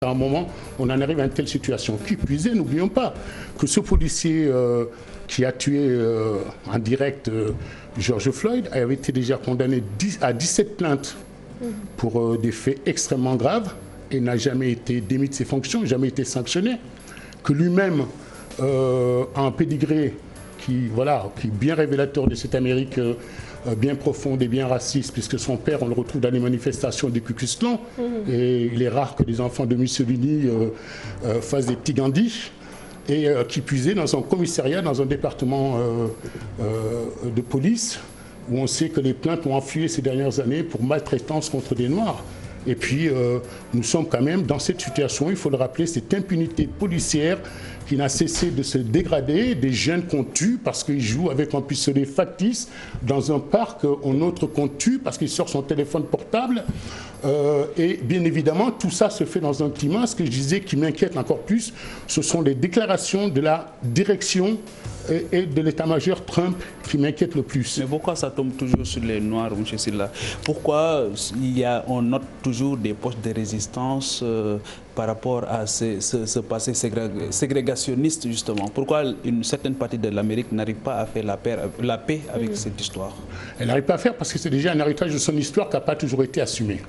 À un moment, on en arrive à une telle situation. Qui plus est, n'oublions pas que ce policier qui a tué en direct George Floyd avait été déjà condamné à 17 plaintes pour des faits extrêmement graves et n'a jamais été démis de ses fonctions, jamais été sanctionné. Que lui-même a un pédigré qui est bien révélateur de cette Amérique bien profonde et bien raciste, puisque son père, on le retrouve dans les manifestations du Ku Klux Klan, et il est rare que les enfants de Mussolini fassent des petits Gandhi, et qui puisait dans un commissariat, dans un département de police, où on sait que les plaintes ont enflé ces dernières années pour maltraitance contre des Noirs. Et puis, nous sommes quand même dans cette situation, il faut le rappeler, cette impunité policière qui n'a cessé de se dégrader, des jeunes qu'on tue parce qu'ils jouent avec un pistolet factice dans un parc, un autre qu'on tue parce qu'il sort son téléphone portable. Et bien évidemment, tout ça se fait dans un climat, ce que je disais qui m'inquiète encore plus, ce sont les déclarations de la direction et de l'état-major Trump qui m'inquiète le plus. Mais pourquoi ça tombe toujours sur les Noirs, M. Sylla? Pourquoi on note toujours des poches de résistance par rapport à ce passé ségrégationniste, justement? Pourquoi une certaine partie de l'Amérique n'arrive pas à faire la paix avec cette histoire? Elle n'arrive pas à faire parce que c'est déjà un héritage de son histoire qui n'a pas toujours été assumé.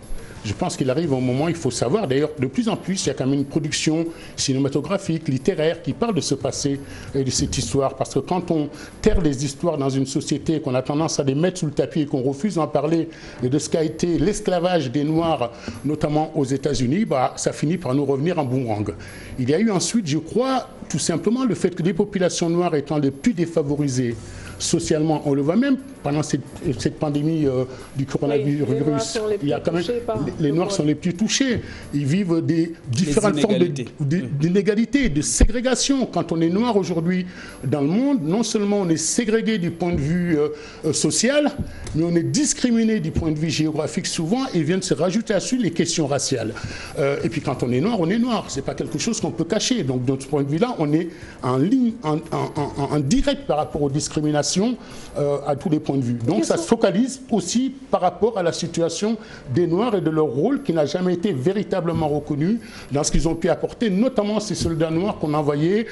Je pense qu'il arrive un moment, il faut savoir, d'ailleurs, de plus en plus, il y a quand même une production cinématographique, littéraire, qui parle de ce passé et de cette histoire. Parce que quand on terre les histoires dans une société, qu'on a tendance à les mettre sous le tapis et qu'on refuse d'en parler, et de ce qu'a été l'esclavage des Noirs, notamment aux États-Unis, ça finit par nous revenir en boomerang. Il y a eu ensuite, je crois, tout simplement le fait que les populations noires étant les plus défavorisées, socialement, on le voit même pendant cette pandémie du coronavirus, il y a quand même, les Noirs sont les plus touchés. Ils vivent des différentes formes d'inégalité, de ségrégation. Quand on est noir aujourd'hui dans le monde, non seulement on est ségrégé du point de vue social, mais on est discriminé du point de vue géographique souvent, et viennent se rajouter à dessus les questions raciales. Et puis quand on est noir, on est noir. C'est pas quelque chose qu'on peut cacher. Donc de ce point de vue-là, on est en ligne, en direct par rapport aux discriminations à tous les points de vue. Donc ça se focalise aussi par rapport à la situation des Noirs et de leur rôle qui n'a jamais été véritablement reconnu dans ce qu'ils ont pu apporter, notamment ces soldats noirs qu'on envoyait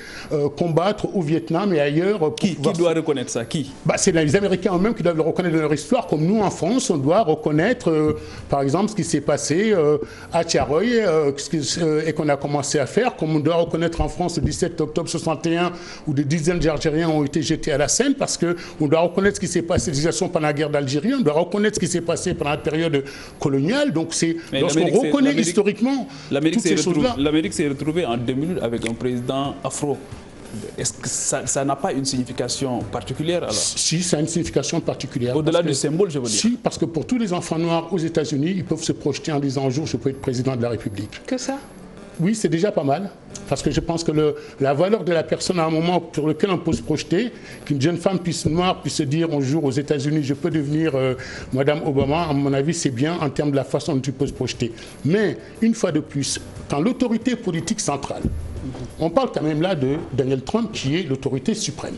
combattre au Vietnam et ailleurs. Qui doit reconnaître ça? Qui? C'est les Américains eux-mêmes qui doivent le reconnaître dans leur histoire, comme nous en France, on doit reconnaître par exemple ce qui s'est passé à Tiaroy et qu'on a commencé à faire, comme on doit reconnaître en France le 17 octobre 61 où des dizaines d'Algériens ont été jetés à la Seine, parce qu'on doit reconnaître ce qui s'est passé pendant la guerre d'Algérie, on doit reconnaître ce qui s'est passé pendant la période coloniale. Donc c'est lorsqu'on reconnaît historiquement toutes ces choses-là. L'Amérique s'est retrouvée en 2000 avec un président afro. Est-ce que ça n'a pas une signification particulière alors? Si, ça a une signification particulière. Au-delà du symbole, je veux dire. Si, parce que pour tous les enfants noirs aux États-Unis, ils peuvent se projeter en disant un jour je peux être président de la République. Que ça? Oui, c'est déjà pas mal, parce que je pense que la valeur de la personne à un moment sur lequel on peut se projeter, qu'une jeune femme noire puisse se dire un jour aux États-Unis, je peux devenir Madame Obama, à mon avis, c'est bien en termes de la façon dont tu peux se projeter. Mais, une fois de plus, quand l'autorité politique centrale, on parle quand même là de Donald Trump, qui est l'autorité suprême,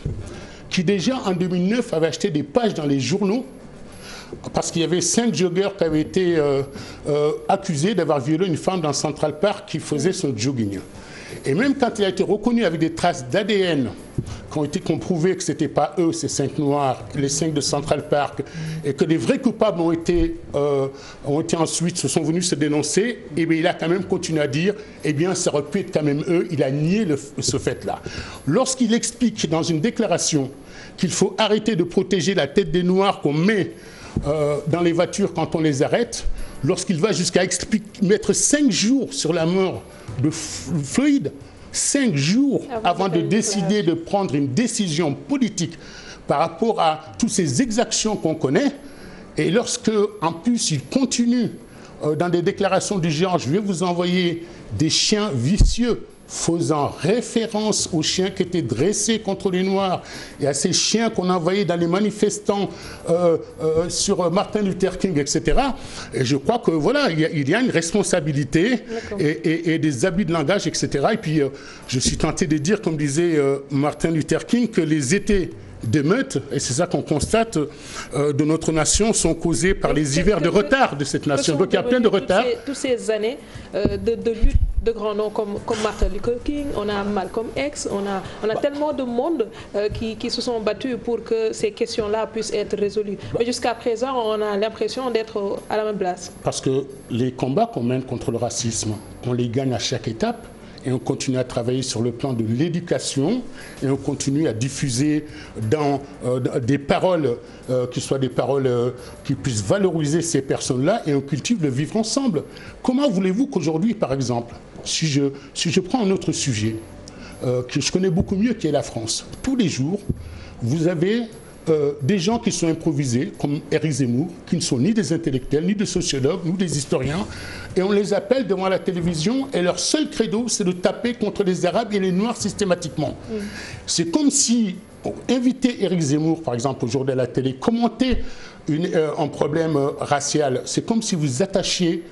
qui déjà en 2009 avait acheté des pages dans les journaux, parce qu'il y avait 5 joggeurs qui avaient été accusés d'avoir violé une femme dans Central Park qui faisait son jogging. Et même quand il a été reconnu avec des traces d'ADN qui ont prouvé que ce n'était pas eux, ces 5 noirs, les 5 de Central Park, et que les vrais coupables ont été ensuite, se sont venus se dénoncer, et bien il a quand même continué à dire, eh bien ça aurait pu être quand même eux, il a nié ce fait-là. Lorsqu'il explique dans une déclaration qu'il faut arrêter de protéger la tête des Noirs qu'on met dans les voitures quand on les arrête, lorsqu'il va jusqu'à mettre 5 jours sur la mort de Floyd, 5 jours avant de décider de prendre une décision politique par rapport à toutes ces exactions qu'on connaît, et lorsque en plus il continue dans des déclarations du genre je vais vous envoyer des chiens vicieux, faisant référence aux chiens qui étaient dressés contre les Noirs et à ces chiens qu'on envoyait dans les manifestants sur Martin Luther King, etc. Et je crois que voilà, il y a une responsabilité et des abus de langage, etc. Et puis je suis tenté de dire, comme disait Martin Luther King, que les étés d'émeutes, et c'est ça qu'on constate, de notre nation sont causées par les hivers de retard de cette nation. Donc il y a plein de retards. Toutes ces années de lutte de grands noms comme Martin Luther King, on a Malcolm X, on a tellement de monde qui se sont battus pour que ces questions-là puissent être résolues. Mais jusqu'à présent, on a l'impression d'être à la même place. Parce que les combats qu'on mène contre le racisme, on les gagne à chaque étape. Et on continue à travailler sur le plan de l'éducation et on continue à diffuser dans des paroles qui soient des paroles qui puissent valoriser ces personnes-là et on cultive le vivre ensemble. Comment voulez-vous qu'aujourd'hui, par exemple, si je prends un autre sujet que je connais beaucoup mieux qui est la France, tous les jours, vous avez des gens qui sont improvisés, comme Éric Zemmour, qui ne sont ni des intellectuels, ni des sociologues, ni des historiens, et on les appelle devant la télévision, et leur seul credo, c'est de taper contre les Arabes et les Noirs systématiquement. C'est comme si, inviter Éric Zemmour, par exemple, aujourd'hui à la télé, commenter un problème racial, c'est comme si vous attachiez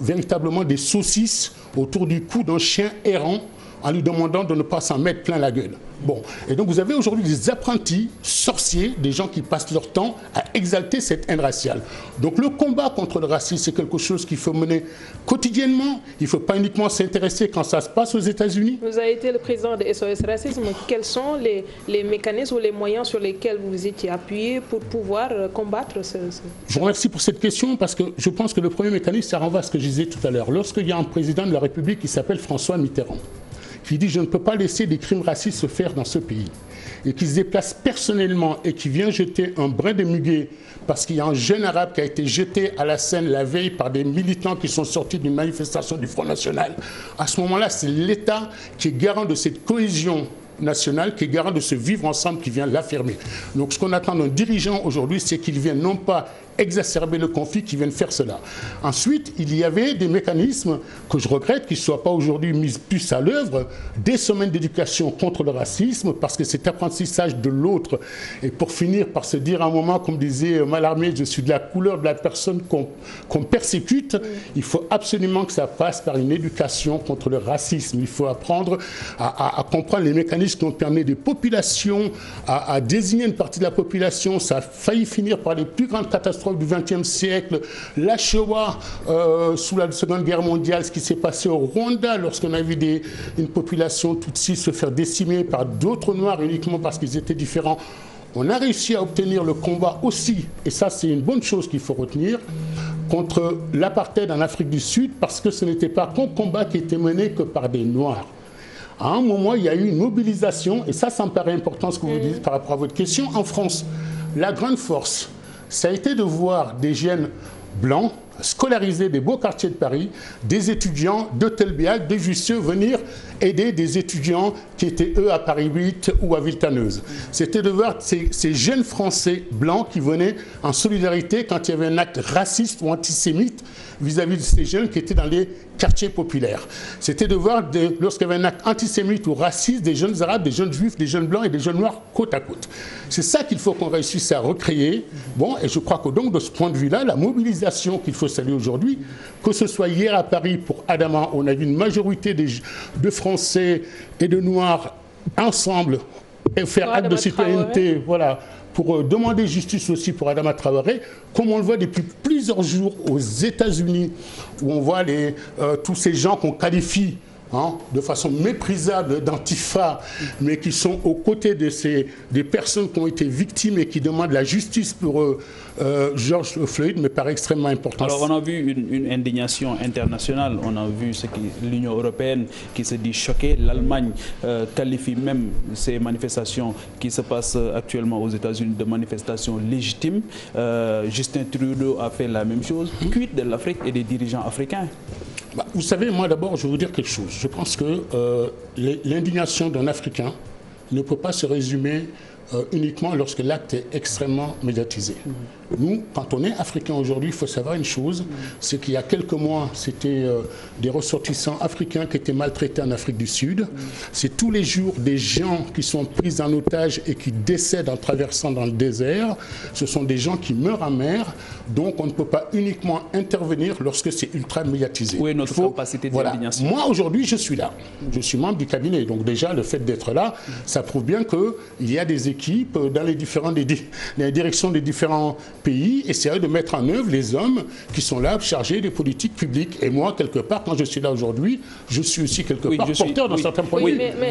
véritablement des saucisses autour du cou d'un chien errant, en lui demandant de ne pas s'en mettre plein la gueule. Bon. Et donc vous avez aujourd'hui des apprentis sorciers, des gens qui passent leur temps à exalter cette haine raciale. Donc le combat contre le racisme, c'est quelque chose qu'il faut mener quotidiennement. Il ne faut pas uniquement s'intéresser quand ça se passe aux États-Unis. Vous avez été le président de SOS Racisme. Quels sont les mécanismes ou les moyens sur lesquels vous vous étiez appuyé pour pouvoir combattre ce... Je vous remercie pour cette question parce que je pense que le premier mécanisme, ça renvoie à ce que je disais tout à l'heure. Lorsqu'il y a un président de la République qui s'appelle François Mitterrand, qui dit « je ne peux pas laisser des crimes racistes se faire dans ce pays » et qui se déplace personnellement et qui vient jeter un brin de muguet parce qu'il y a un jeune arabe qui a été jeté à la Seine la veille par des militants qui sont sortis d'une manifestation du Front National. À ce moment-là, c'est l'État qui est garant de cette cohésion nationale, qui est garant de ce vivre ensemble qui vient l'affirmer. Donc ce qu'on attend d'un dirigeant aujourd'hui, c'est qu'il vienne non pas exacerber le conflit, qui viennent faire cela. Ensuite, il y avait des mécanismes que je regrette qu'ils ne soient pas aujourd'hui mis plus à l'œuvre, des semaines d'éducation contre le racisme, parce que cet apprentissage de l'autre, et pour finir par se dire à un moment, comme disait Mallarmé, je suis de la couleur de la personne qu'on persécute, il faut absolument que ça passe par une éducation contre le racisme. Il faut apprendre à comprendre les mécanismes qui ont permis des populations à désigner une partie de la population. Ça a failli finir par les plus grandes catastrophes du XXe siècle, la Shoah sous la Seconde Guerre mondiale, ce qui s'est passé au Rwanda lorsqu'on a vu une population tutsi se faire décimer par d'autres Noirs uniquement parce qu'ils étaient différents. On a réussi à obtenir le combat aussi, et ça c'est une bonne chose qu'il faut retenir, contre l'apartheid en Afrique du Sud, parce que ce n'était pas qu'un combat qui était mené que par des Noirs. À un moment, il y a eu une mobilisation, et ça me paraît important ce que vous dites par rapport à votre question. En France, la grande force, ça a été de voir des jeunes blancs scolarisés des beaux quartiers de Paris, des étudiants de Telbiac, de Jussieu, venir aider des étudiants qui étaient eux à Paris 8 ou à Villetaneuse. C'était de voir ces jeunes Français blancs qui venaient en solidarité quand il y avait un acte raciste ou antisémite vis-à-vis de ces jeunes qui étaient dans les quartiers populaires. C'était de voir, lorsqu'il y avait un acte antisémite ou raciste, des jeunes arabes, des jeunes juifs, des jeunes blancs et des jeunes noirs côte à côte. C'est ça qu'il faut qu'on réussisse à recréer. Bon, et je crois que donc de ce point de vue-là, la mobilisation qu'il faut saluer aujourd'hui, que ce soit hier à Paris pour Adama, on a vu une majorité de Français et de Noirs ensemble et faire acte de citoyenneté, voilà, pour demander justice aussi pour Adama Traoré, comme on le voit depuis plusieurs jours aux États-Unis, où on voit tous ces gens qu'on qualifie de façon méprisable d'antifa, mais qui sont aux côtés des personnes qui ont été victimes et qui demandent la justice pour George Floyd, me paraît extrêmement important. Alors on a vu une indignation internationale, on a vu l'Union européenne qui se dit choquée, l'Allemagne qualifie même ces manifestations qui se passent actuellement aux États-Unis de manifestations légitimes. Justin Trudeau a fait la même chose. Quid de l'Afrique et des dirigeants africains? Vous savez, moi d'abord, je vais vous dire quelque chose. Je pense que l'indignation d'un Africain ne peut pas se résumer uniquement lorsque l'acte est extrêmement médiatisé. Nous, quand on est africain aujourd'hui, il faut savoir une chose, c'est qu'il y a quelques mois, c'était des ressortissants africains qui étaient maltraités en Afrique du Sud. C'est tous les jours des gens qui sont pris en otage et qui décèdent en traversant dans le désert. Ce sont des gens qui meurent en mer, donc on ne peut pas uniquement intervenir lorsque c'est ultra médiatisé. Où est notre capacité d'indignation? Moi, aujourd'hui, je suis là. Je suis membre du cabinet, donc déjà, le fait d'être là, ça prouve bien qu'il y a des équipes équipes dans les directions des différents pays, essayer de mettre en œuvre les hommes qui sont là chargés des politiques publiques. Et moi, quelque part, quand je suis là aujourd'hui, je suis aussi quelque part porteur dans certains points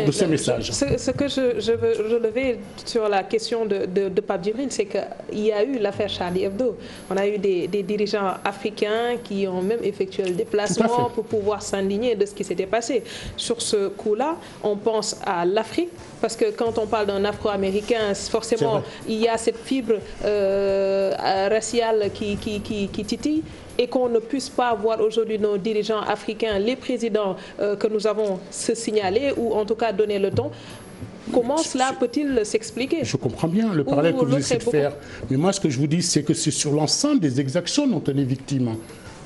de ces messages. Ce que je veux relever sur la question de Pape Djibril, c'est qu'il y a eu l'affaire Charlie Hebdo. On a eu des dirigeants africains qui ont même effectué le déplacement pour pouvoir s'indigner de ce qui s'était passé. Sur ce coup-là, on pense à l'Afrique, parce que quand on parle d'un Afro-Américain, forcément, il y a cette fibre raciale qui titille, et qu'on ne puisse pas voir aujourd'hui nos dirigeants africains, les présidents que nous avons se signaler, ou en tout cas donner le ton. Comment cela peut-il s'expliquer? Je comprends bien le parallèle que vous essayez de faire. Mais moi, ce que je vous dis, c'est que c'est sur l'ensemble des exactions dont on est victime.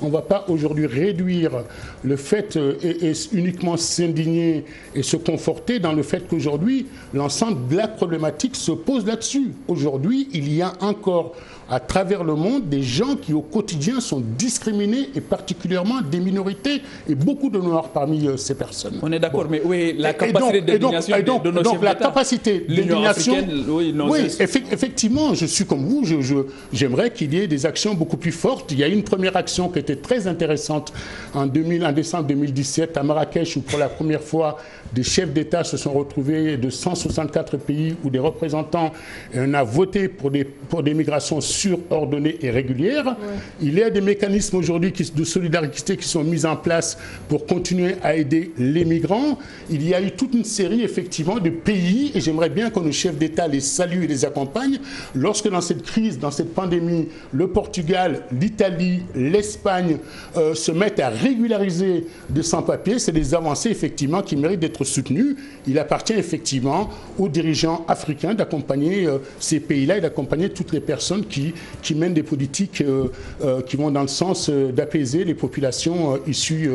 On ne va pas aujourd'hui réduire le fait et uniquement s'indigner et se conforter dans le fait qu'aujourd'hui, l'ensemble de la problématique se pose là-dessus. Aujourd'hui, il y a encore à travers le monde des gens qui au quotidien sont discriminés, et particulièrement des minorités, et beaucoup de noirs parmi ces personnes. On est d'accord, mais oui, la capacité d'indignation de nos chefs d'État. Donc la capacité d'indignation, effectivement, je suis comme vous, j'aimerais qu'il y ait des actions beaucoup plus fortes. Il y a une première action qui était très intéressante en décembre 2017 à Marrakech, où pour la première fois, des chefs d'État se sont retrouvés de 164 pays, où des représentants, et on a voté pour des migrations ordonnées et régulières. Ouais. Il y a des mécanismes aujourd'hui de solidarité qui sont mis en place pour continuer à aider les migrants. Il y a eu toute une série effectivement de pays, et j'aimerais bien que nos chefs d'État les saluent et les accompagnent, lorsque dans cette crise, dans cette pandémie, le Portugal, l'Italie, l'Espagne se mettent à régulariser des sans-papiers. C'est des avancées effectivement qui méritent d'être soutenues. Il appartient effectivement aux dirigeants africains d'accompagner ces pays-là et d'accompagner toutes les personnes qui mènent des politiques qui vont dans le sens d'apaiser les populations issues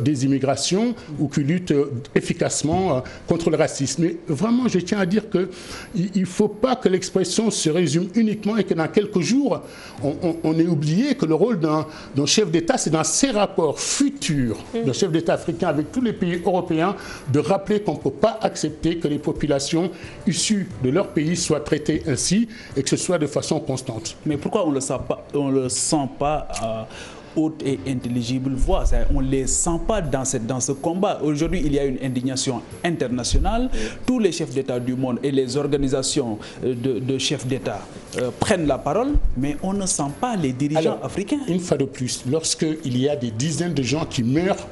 des immigrations, ou qui luttent efficacement contre le racisme. Mais vraiment, je tiens à dire qu'il ne faut pas que l'expression se résume uniquement et que dans quelques jours, on ait oublié que le rôle d'un chef d'État, c'est dans ses rapports futurs d'un chef d'État africain avec tous les pays européens, de rappeler qu'on ne peut pas accepter que les populations issues de leur pays soient traitées ainsi, et que ce soit de façon constante. Mais pourquoi on ne le sent pas haute et intelligible voix? On ne les sent pas dans ce combat. Aujourd'hui, il y a une indignation internationale. Tous les chefs d'État du monde et les organisations de chefs d'État prennent la parole, mais on ne sent pas les dirigeants africains. Une fois de plus, lorsqu'il y a des dizaines de gens qui meurent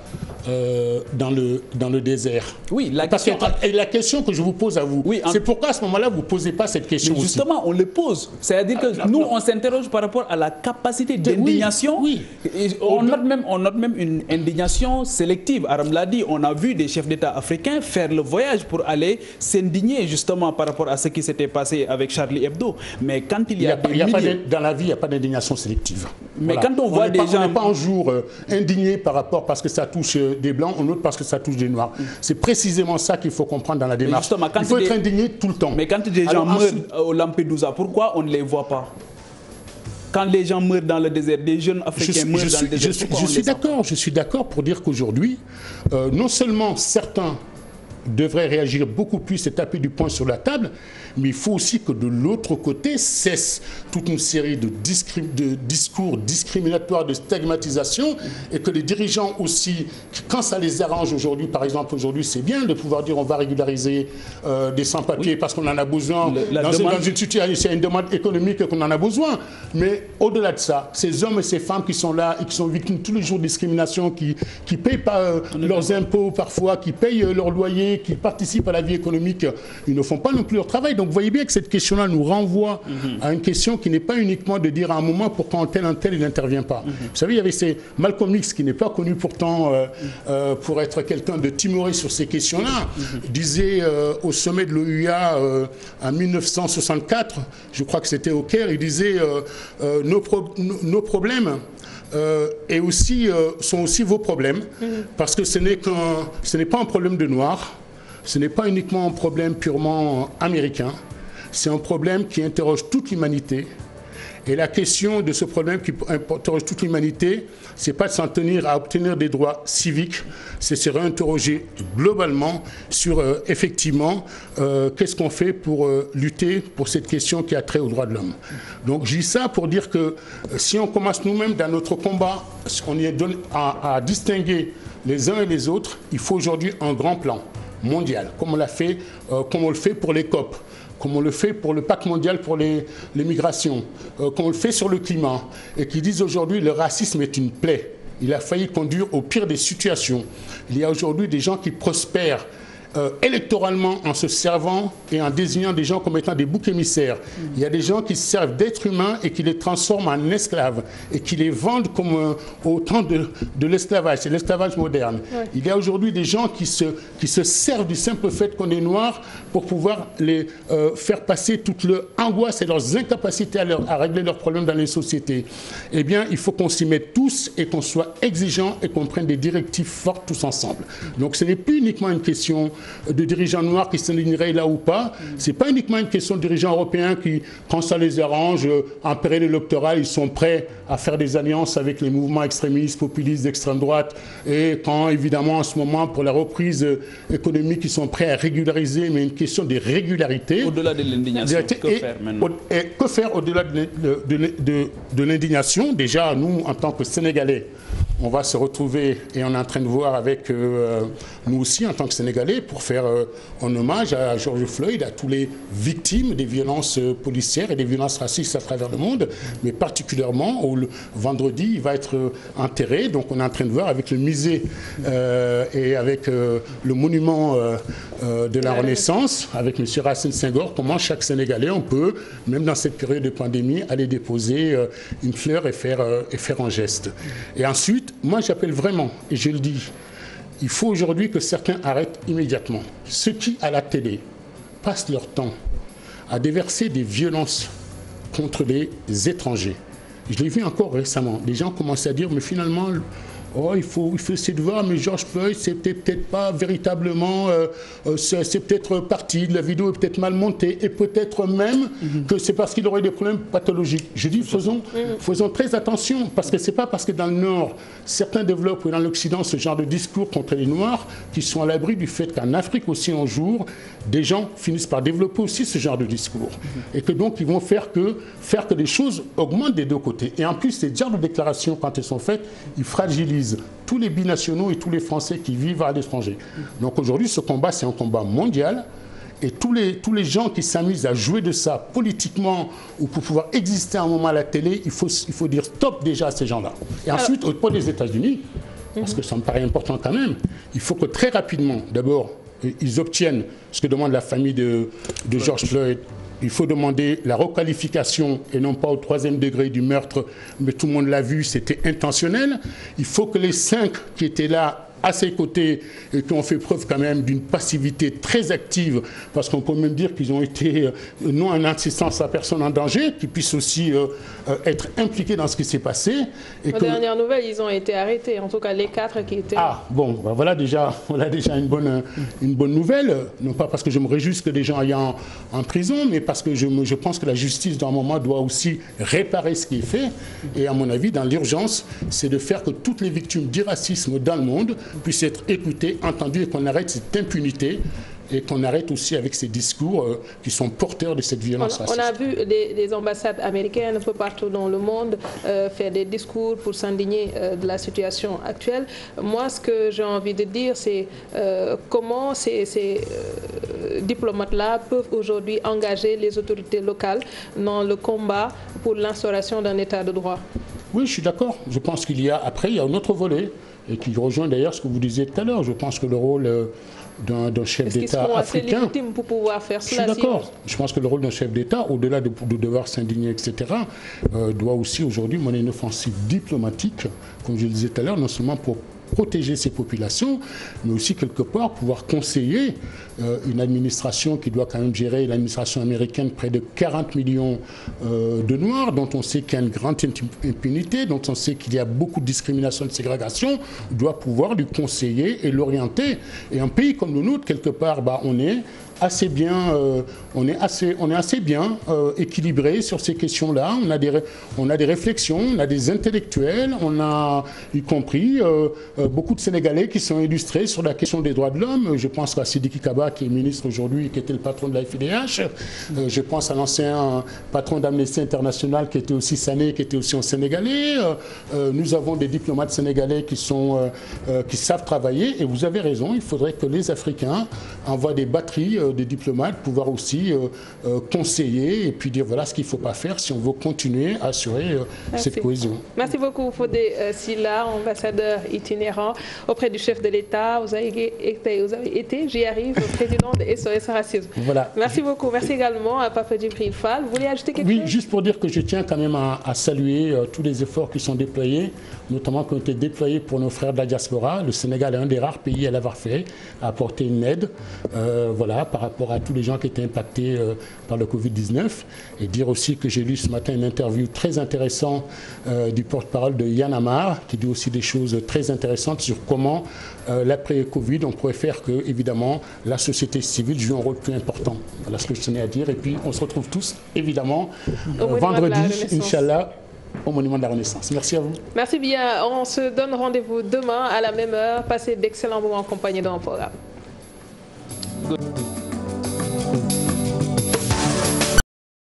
dans le désert. Oui, la question que je vous pose à vous, c'est pourquoi à ce moment-là, vous ne posez pas cette question? Mais justement, on le pose. C'est-à-dire que nous, on s'interroge par rapport à la capacité d'indignation. On note même une indignation sélective. Aram l'a dit, on a vu des chefs d'État africains faire le voyage pour aller s'indigner justement par rapport à ce qui s'était passé avec Charlie Hebdo. Mais quand il y a dans la vie, il n'y a pas d'indignation sélective. Mais quand on voit des gens... On n'est pas un jour indigné par rapport parce que ça touche des Blancs, un autre parce que ça touche des Noirs. C'est précisément ça qu'il faut comprendre dans la démarche. Il faut être indigné tout le temps. Mais quand des gens meurent au Lampedusa, pourquoi on ne les voit pas? Quand les gens meurent dans le désert, des jeunes Africains meurent dans le désert. Je suis d'accord pour dire qu'aujourd'hui, non seulement certains devraient réagir beaucoup plus et taper du poing sur la table, mais il faut aussi que de l'autre côté cesse toute une série de discours discriminatoires, de stigmatisation, et que les dirigeants aussi, quand ça les arrange aujourd'hui, par exemple aujourd'hui c'est bien de pouvoir dire on va régulariser des sans-papiers parce qu'on en a besoin, c'est une demande économique qu'on en a besoin, mais au-delà de ça, ces hommes et ces femmes qui sont là et qui sont victimes tous les jours de discrimination, qui ne payent pas leurs impôts parfois, qui payent leur loyer, qui participent à la vie économique, ils ne font pas non plus leur travail. Donc vous voyez bien que cette question-là nous renvoie à une question qui n'est pas uniquement de dire à un moment pourquoi un tel il n'intervient pas. Vous savez, il y avait Malcolm X qui n'est pas connu pourtant pour être quelqu'un de timoré sur ces questions-là, disait au sommet de l'OUA en 1964, je crois que c'était au Caire, il disait nos problèmes et aussi, sont aussi vos problèmes, parce que ce n'est pas un problème de Noirs, ce n'est pas uniquement un problème purement américain, c'est un problème qui interroge toute l'humanité. Et la question de ce problème qui interroge toute l'humanité, ce n'est pas de s'en tenir à obtenir des droits civiques, c'est se réinterroger globalement sur effectivement qu'est-ce qu'on fait pour lutter pour cette question qui a trait aux droits de l'homme. Donc je dis ça pour dire que si on commence nous-mêmes dans notre combat, on y est donné à distinguer les uns et les autres, il faut aujourd'hui un grand plan mondial, comme on l'a fait, comme on le fait pour les COP, comme on le fait pour le pacte mondial pour les migrations, comme on le fait sur le climat, et qui disent aujourd'hui le racisme est une plaie. Il a failli conduire au pire des situations. Il y a aujourd'hui des gens qui prospèrent électoralement en se servant et en désignant des gens comme étant des boucs émissaires. Il y a des gens qui servent d'êtres humains et qui les transforment en esclaves et qui les vendent comme au temps de l'esclavage. C'est l'esclavage moderne. Ouais. Il y a aujourd'hui des gens qui se servent du simple fait qu'on est noir pour pouvoir les faire passer toute leur angoisse et leurs incapacités à régler leurs problèmes dans les sociétés. Eh bien, il faut qu'on s'y mette tous et qu'on soit exigeants et qu'on prenne des directives fortes tous ensemble. Donc, ce n'est plus uniquement une question de dirigeants noirs qui s'aligneraient là ou pas. Ce n'est pas uniquement une question de dirigeants européens qui, quand ça les arrange, en période électorale, ils sont prêts à faire des alliances avec les mouvements extrémistes, populistes d'extrême droite. Et quand, évidemment, en ce moment, pour la reprise économique, ils sont prêts à régulariser, mais une question de régularité. Au-delà de l'indignation, que faire maintenant? Et que faire au-delà de l'indignation? Déjà, nous, en tant que Sénégalais, on va se retrouver et on est en train de voir avec nous aussi en tant que Sénégalais pour faire un hommage à George Floyd, à tous les victimes des violences policières et des violences racistes à travers le monde, mais particulièrement le vendredi, il va être enterré. Donc on est en train de voir avec le musée et avec le monument de la Renaissance, avec M. Racine Senghor, comment chaque Sénégalais, on peut, même dans cette période de pandémie, aller déposer une fleur et faire un geste. Et ensuite, moi j'appelle vraiment, et je le dis, il faut aujourd'hui que certains arrêtent immédiatement. Ceux qui, à la télé, passent leur temps à déverser des violences contre les étrangers. Je l'ai vu encore récemment. Les gens commencent à dire, mais finalement, oh, il faut essayer de voir, mais George Floyd, c'était peut-être pas véritablement, c'est peut-être parti, la vidéo est peut-être mal montée, et peut-être même que c'est parce qu'il aurait des problèmes pathologiques. Je dis, faisons très attention, parce que c'est pas parce que dans le Nord, certains développent, ou dans l'Occident, ce genre de discours contre les Noirs, qui sont à l'abri du fait qu'en Afrique aussi, un jour, des gens finissent par développer aussi ce genre de discours. Et que donc, ils vont faire que les choses augmentent des deux côtés. Et en plus, ces genres de déclarations, quand elles sont faites, ils fragilisent tous les binationaux et tous les Français qui vivent à l'étranger. Donc aujourd'hui, ce combat, c'est un combat mondial. Et tous les gens qui s'amusent à jouer de ça politiquement ou pour pouvoir exister à un moment à la télé, il faut dire stop déjà à ces gens-là. Et ensuite, au point des États-Unis, parce que ça me paraît important quand même, il faut que très rapidement, d'abord, ils obtiennent ce que demande la famille de George Floyd. Il faut demander la requalification et non pas au 3e degré du meurtre, mais tout le monde l'a vu, c'était intentionnel. Il faut que les 5 qui étaient là à ses côtés et qui ont fait preuve quand même d'une passivité très active, parce qu'on peut même dire qu'ils ont été non en assistance à personne en danger, qu'ils puissent aussi être impliqués dans ce qui s'est passé. Et aux dernières nouvelles, ils ont été arrêtés, en tout cas les 4 qui étaient... Ah, bon, ben voilà déjà une bonne nouvelle, non pas parce que je me réjouis que des gens aillent en prison, mais parce que je pense que la justice, dans un moment, doit aussi réparer ce qui est fait. Et à mon avis, dans l'urgence, c'est de faire que toutes les victimes du racisme dans le monde puissent être écoutées, entendues, et qu'on arrête cette impunité et qu'on arrête aussi avec ces discours qui sont porteurs de cette violence raciste. On a vu des ambassades américaines un peu partout dans le monde faire des discours pour s'indigner de la situation actuelle. Moi, ce que j'ai envie de dire, c'est comment ces diplomates-là peuvent aujourd'hui engager les autorités locales dans le combat pour l'instauration d'un état de droit. Oui, je suis d'accord. Je pense qu'il y a, après, il y a un autre volet, et qui rejoint d'ailleurs ce que vous disiez tout à l'heure. Je pense que le rôle d'un chef d'État africain... Assez légitime pour pouvoir faire cela. Je suis d'accord. Je pense que le rôle d'un chef d'État, au-delà de devoir s'indigner, etc., doit aussi aujourd'hui mener une offensive diplomatique, comme je le disais tout à l'heure, non seulement pour protéger ces populations, mais aussi quelque part pouvoir conseiller une administration qui doit quand même gérer, l'administration américaine, près de 40 millions de Noirs, dont on sait qu'il y a une grande impunité, dont on sait qu'il y a beaucoup de discrimination et de ségrégation, doit pouvoir lui conseiller et l'orienter. Et un pays comme le nôtre, quelque part, on est assez bien, équilibré sur ces questions-là. On a des réflexions, on a des intellectuels, on a y compris beaucoup de Sénégalais qui sont illustrés sur la question des droits de l'homme. Je pense à Sidiki Kaba, qui est ministre aujourd'hui, qui était le patron de la FIDH. Je pense à l'ancien patron d'Amnesty International, qui était aussi Sané, qui était aussi un Sénégalais. Nous avons des diplomates sénégalais qui savent travailler. Et vous avez raison, il faudrait que les Africains envoient des batteries des diplomates, pouvoir aussi conseiller et puis dire voilà ce qu'il ne faut pas faire si on veut continuer à assurer cette cohésion. Merci beaucoup Fodé Sylla, ambassadeur itinérant auprès du chef de l'État. Vous avez été, j'y arrive, président de SOS Racisme. Voilà. Merci beaucoup. Merci également à Papa Djibril Fall. Vous voulez ajouter quelque chose? Oui, juste pour dire que je tiens quand même à saluer tous les efforts qui sont déployés, notamment qui ont été déployés pour nos frères de la diaspora. Le Sénégal est un des rares pays à l'avoir fait, à apporter une aide. Voilà, par rapport à tous les gens qui étaient impactés par le Covid-19. Et dire aussi que j'ai lu ce matin une interview très intéressante du porte-parole de Y'en a marre, qui dit aussi des choses très intéressantes sur comment l'après-Covid, on pourrait faire que, évidemment, la société civile joue un rôle plus important. Voilà ce que je tenais à dire. Et puis, on se retrouve tous, évidemment, vendredi, Inch'Allah, au Monument de la Renaissance. Merci à vous. Merci bien. On se donne rendez-vous demain à la même heure. Passez d'excellents moments en compagnie dans le programme. Good.